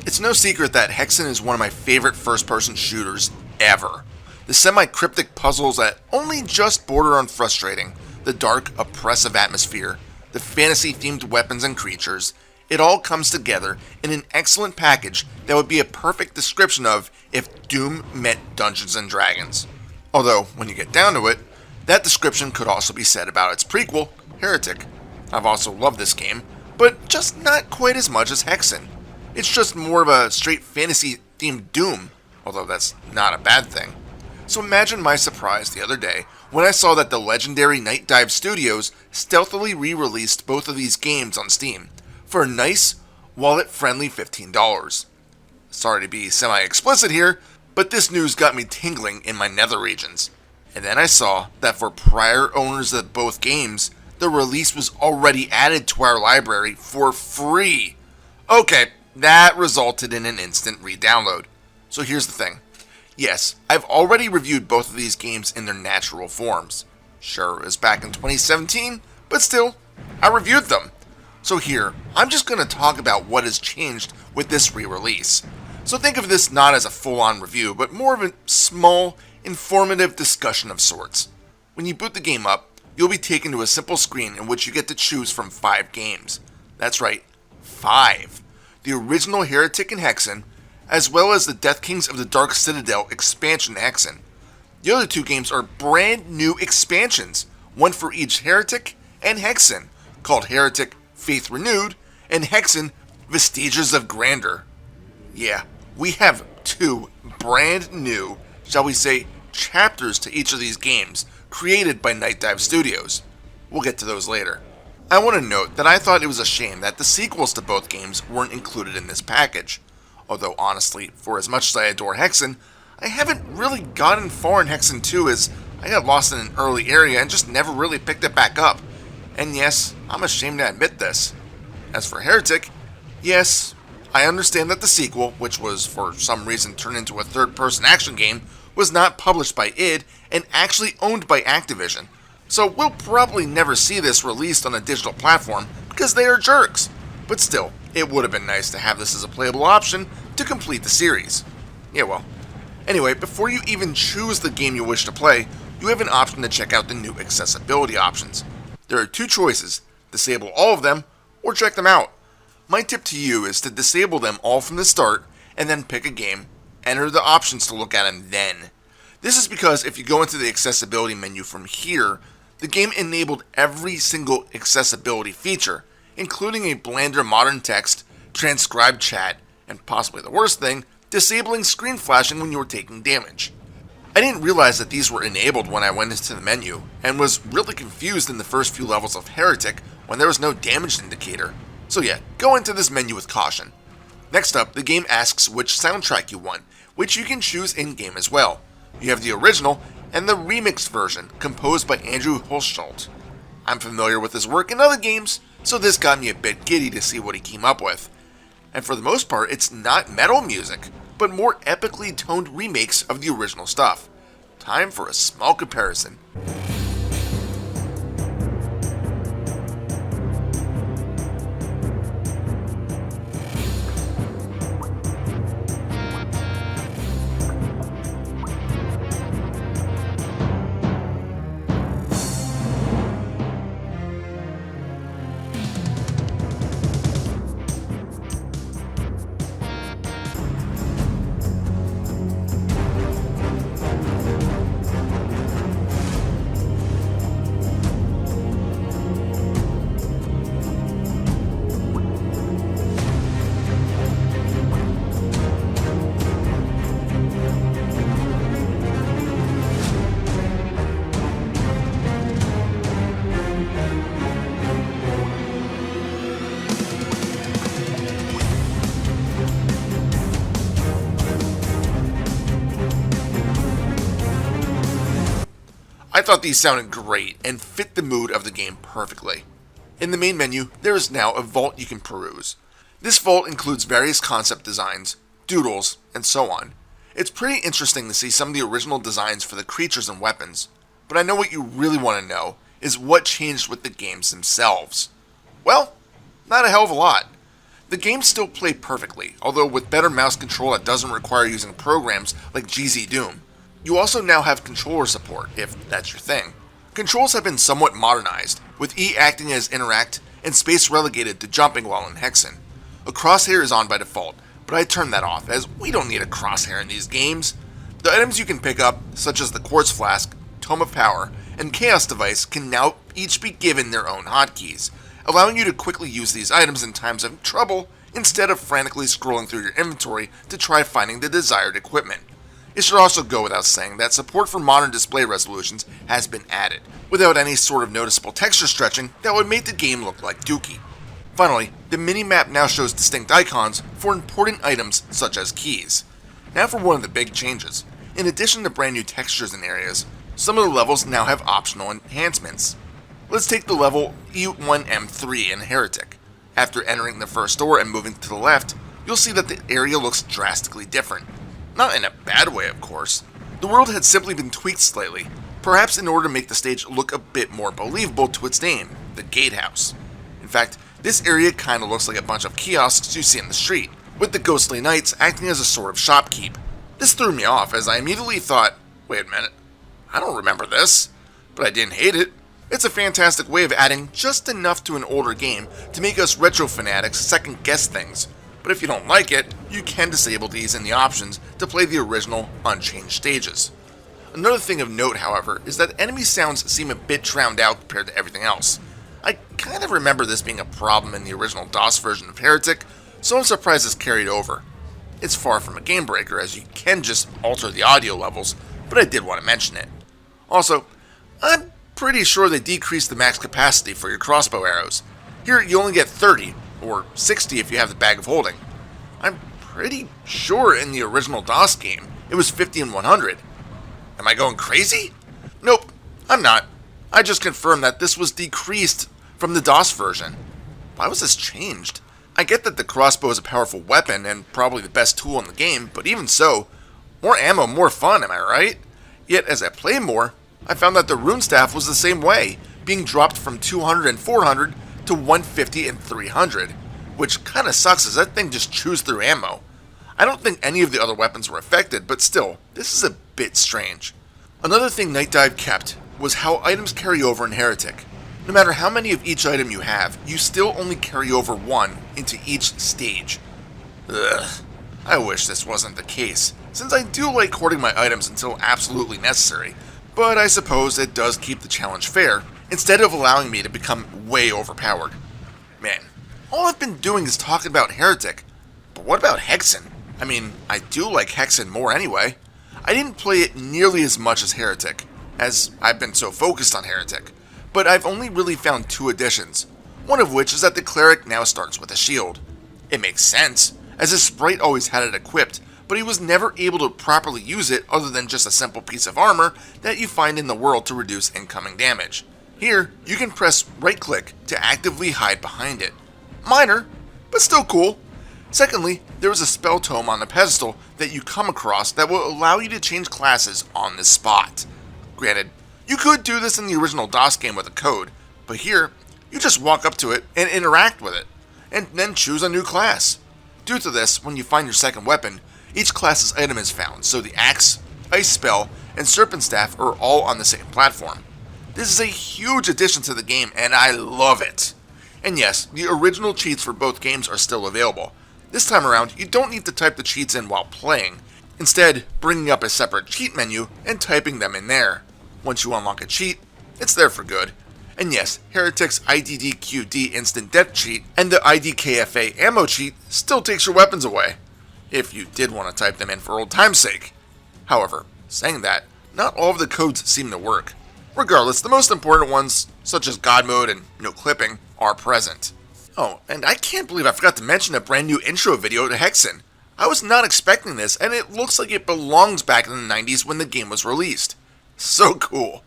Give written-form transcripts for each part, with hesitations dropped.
It's no secret that Hexen is one of my favorite first-person shooters ever. The semi-cryptic puzzles that only just border on frustrating, the dark, oppressive atmosphere, the fantasy-themed weapons and creatures, it all comes together in an excellent package that would be a perfect description of if Doom met Dungeons & Dragons. Although, when you get down to it, that description could also be said about its prequel, Heretic. I've also loved this game, but just not quite as much as Hexen. It's just more of a straight fantasy-themed Doom, although that's not a bad thing. So imagine my surprise the other day when I saw that the legendary Nightdive Studios stealthily re-released both of these games on Steam for a nice, wallet-friendly $15. Sorry to be semi-explicit here, but this news got me tingling in my nether regions. And then I saw that for prior owners of both games, the release was already added to our library for free. Okay, that resulted in an instant re-download. So here's the thing. Yes, I've already reviewed both of these games in their natural forms. Sure, it was back in 2017, but still, I reviewed them. So here, I'm just going to talk about what has changed with this re-release. So think of this not as a full-on review, but more of a small, informative discussion of sorts. When you boot the game up, you'll be taken to a simple screen in which you get to choose from 5 games. That's right, 5. The original Heretic and Hexen, as well as the Death Kings of the Dark Citadel expansion Hexen. The other 2 games are brand new expansions, one for each Heretic and Hexen, called Heretic Faith Renewed and Hexen Vestiges of Grandeur. Yeah, we have 2 brand new, shall we say, chapters to each of these games created by Nightdive Studios. We'll get to those later. I want to note that I thought it was a shame that the sequels to both games weren't included in this package. Although honestly, for as much as I adore Hexen, I haven't really gotten far in Hexen 2 as I got lost in an early area and just never really picked it back up. And yes, I'm ashamed to admit this. As for Heretic, yes, I understand that the sequel, which was for some reason turned into a third-person action game, was not published by id and actually owned by Activision. So we'll probably never see this released on a digital platform because they are jerks. But still, it would have been nice to have this as a playable option to complete the series. Yeah, well. Anyway, before you even choose the game you wish to play, you have an option to check out the new accessibility options. There are 2 choices, disable all of them or check them out. My tip to you is to disable them all from the start and then pick a game, enter the options to look at them then. This is because if you go into the accessibility menu from here, the game enabled every single accessibility feature, including a blander modern text, transcribed chat, and possibly the worst thing, disabling screen flashing when you were taking damage. I didn't realize that these were enabled when I went into the menu, and was really confused in the first few levels of Heretic when there was no damage indicator. So yeah, go into this menu with caution. Next up, the game asks which soundtrack you want, which you can choose in-game as well. You have the original and the remixed version, composed by Andrew Hulshult. I'm familiar with his work in other games, so this got me a bit giddy to see what he came up with. And for the most part, it's not metal music, but more epically toned remakes of the original stuff. Time for a small comparison. I thought these sounded great and fit the mood of the game perfectly. In the main menu, there is now a vault you can peruse. This vault includes various concept designs, doodles, and so on. It's pretty interesting to see some of the original designs for the creatures and weapons. but I know what you really want to know is what changed with the games themselves. Well, not a hell of a lot. The games still play perfectly, although with better mouse control that doesn't require using programs like GZ Doom. You also now have controller support, if that's your thing. Controls have been somewhat modernized, with E acting as interact and space relegated to jumping while in Hexen. A crosshair is on by default, but I turned that off as we don't need a crosshair in these games. The items you can pick up, such as the Quartz Flask, Tome of Power, and Chaos Device, can now each be given their own hotkeys, allowing you to quickly use these items in times of trouble instead of frantically scrolling through your inventory to try finding the desired equipment. It should also go without saying that support for modern display resolutions has been added, without any sort of noticeable texture stretching that would make the game look like Dookie. Finally, the minimap now shows distinct icons for important items such as keys. Now for one of the big changes. In addition to brand new textures and areas, some of the levels now have optional enhancements. Let's take the level E1M3 in Heretic. After entering the first door and moving to the left, you'll see that the area looks drastically different. Not in a bad way, of course. The world had simply been tweaked slightly, perhaps in order to make the stage look a bit more believable to its name, the Gatehouse. In fact, this area kinda looks like a bunch of kiosks you see in the street, with the ghostly knights acting as a sort of shopkeep. This threw me off as I immediately thought, wait a minute, I don't remember this, but I didn't hate it. It's a fantastic way of adding just enough to an older game to make us retro fanatics second guess things. But if you don't like it, you can disable these in the options to play the original, unchanged stages. Another thing of note, however, is that enemy sounds seem a bit drowned out compared to everything else. I kind of remember this being a problem in the original DOS version of Heretic, so I'm surprised it's carried over. It's far from a game breaker, as you can just alter the audio levels, but I did want to mention it. Also, I'm pretty sure they decreased the max capacity for your crossbow arrows. Here you only get 30, or 60 if you have the bag of holding. I'm pretty sure in the original DOS game it was 50 and 100. Am I going crazy? Nope, I'm not. I just confirmed that this was decreased from the DOS version. Why was this changed? I get that the crossbow is a powerful weapon and probably the best tool in the game, but even so, more ammo, more fun, am I right? Yet as I play more, I found that the rune staff was the same way, being dropped from 200 and 400 to 150 and 300, which kinda sucks as that thing just chews through ammo. I don't think any of the other weapons were affected, but still, this is a bit strange. Another thing Nightdive kept was how items carry over in Heretic. No matter how many of each item you have, you still only carry over one into each stage. Ugh, I wish this wasn't the case, since I do like hoarding my items until absolutely necessary, but I suppose it does keep the challenge fair, instead of allowing me to become way overpowered. Man, all I've been doing is talking about Heretic, but what about Hexen? I mean, I do like Hexen more anyway. I didn't play it nearly as much as Heretic, as I've been so focused on Heretic, but I've only really found 2 additions, one of which is that the cleric now starts with a shield. It makes sense, as his sprite always had it equipped, but he was never able to properly use it other than just a simple piece of armor that you find in the world to reduce incoming damage. Here, you can press right click to actively hide behind it. Minor, but still cool. Secondly, there is a spell tome on the pedestal that you come across that will allow you to change classes on the spot. Granted, you could do this in the original DOS game with a code, but here, you just walk up to it and interact with it, and then choose a new class. Due to this, when you find your second weapon, each class's item is found, so the axe, ice spell, and serpent staff are all on the same platform. This is a huge addition to the game, and I love it. And yes, the original cheats for both games are still available. This time around, you don't need to type the cheats in while playing, instead bringing up a separate cheat menu and typing them in there. Once you unlock a cheat, it's there for good. And yes, Heretic's IDDQD instant death cheat and the IDKFA ammo cheat still takes your weapons away, if you did want to type them in for old time's sake. However, saying that, not all of the codes seem to work. Regardless, the most important ones, such as God Mode and no clipping, are present. Oh, and I can't believe I forgot to mention a brand new intro video to Hexen. I was not expecting this, and it looks like it belongs back in the 90s when the game was released. So cool.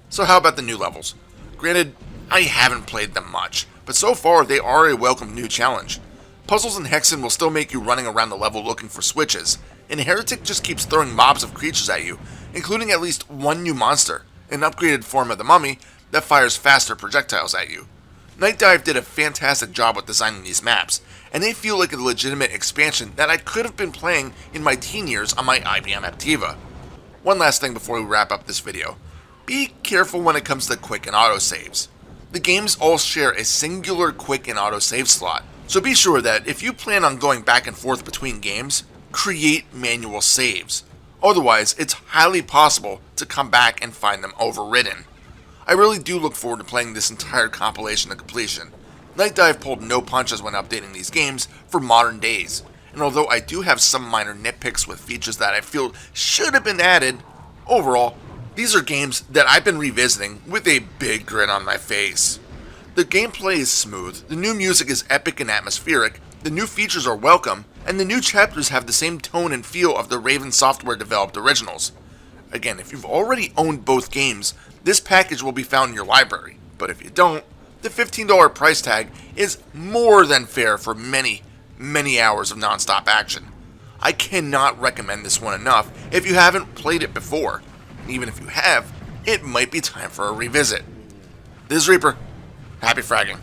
So how about the new levels? Granted, I haven't played them much, but so far they are a welcome new challenge. Puzzles in Hexen will still make you running around the level looking for switches, and Heretic just keeps throwing mobs of creatures at you, including at least one new monster, an upgraded form of the mummy that fires faster projectiles at you. Nightdive did a fantastic job with designing these maps, and they feel like a legitimate expansion that I could have been playing in my teen years on my IBM Aptiva. One last thing before we wrap up this video. Be careful when it comes to quick and autosaves. The games all share a singular quick and autosave slot, so be sure that if you plan on going back and forth between games, create manual saves. Otherwise, it's highly possible to come back and find them overridden. I really do look forward to playing this entire compilation to completion. Nightdive pulled no punches when updating these games for modern days, and although I do have some minor nitpicks with features that I feel should have been added, overall, these are games that I've been revisiting with a big grin on my face. The gameplay is smooth, the new music is epic and atmospheric, the new features are welcome, and the new chapters have the same tone and feel of the Raven Software developed originals. Again, if you've already owned both games, this package will be found in your library, but if you don't, the $15 price tag is more than fair for many, many hours of non-stop action. I cannot recommend this one enough if you haven't played it before, and even if you have, it might be time for a revisit. This is Reaper. Happy fragging.